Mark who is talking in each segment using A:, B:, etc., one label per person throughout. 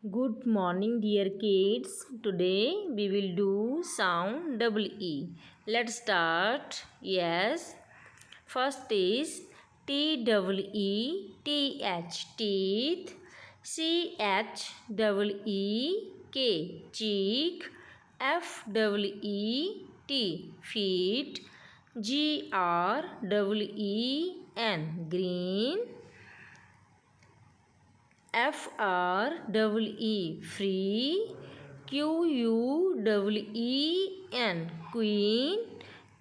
A: Good morning, dear kids. Today we will do sound double E. Let's start. Yes. First is T double E T H teeth. C H double E K cheek. F double E T feet. G R double E N green. F R double E free. Q U double E N queen.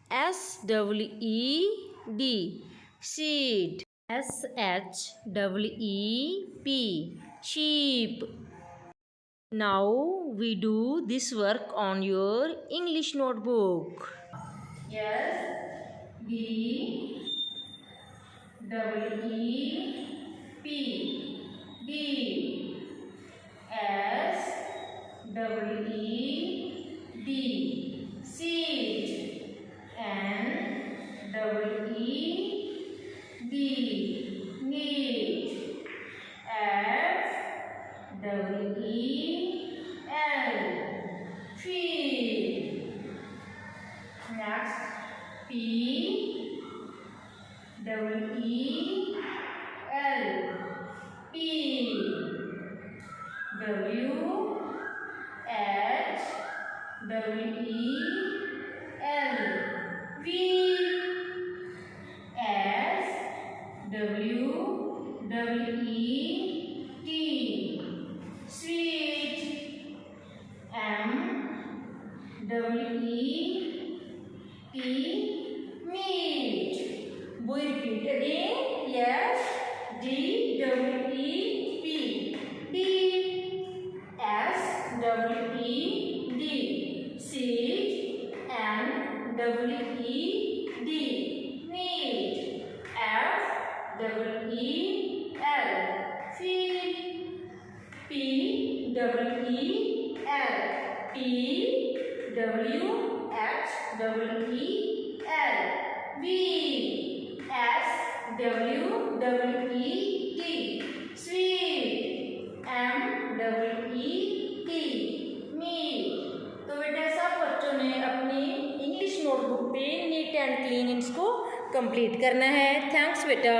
A: S double E D seed. S H double E P sheep. Now we do this work on your English notebook. Yes, D double E P D S double E D seed N double E D need F double E L feed. Next P double E L P W H double E L V S W double E T sweet M double E T meat. We repeat again. Yes. D double E P D S double E D seed N double E D meat F double E L feed P double E L P W H double E L V S W double E T sweet M double E T meat। तो बेटा सब बच्चों ने अपनी English notebook पे neat and clean इसको complete करना है। थैंक्स बेटा।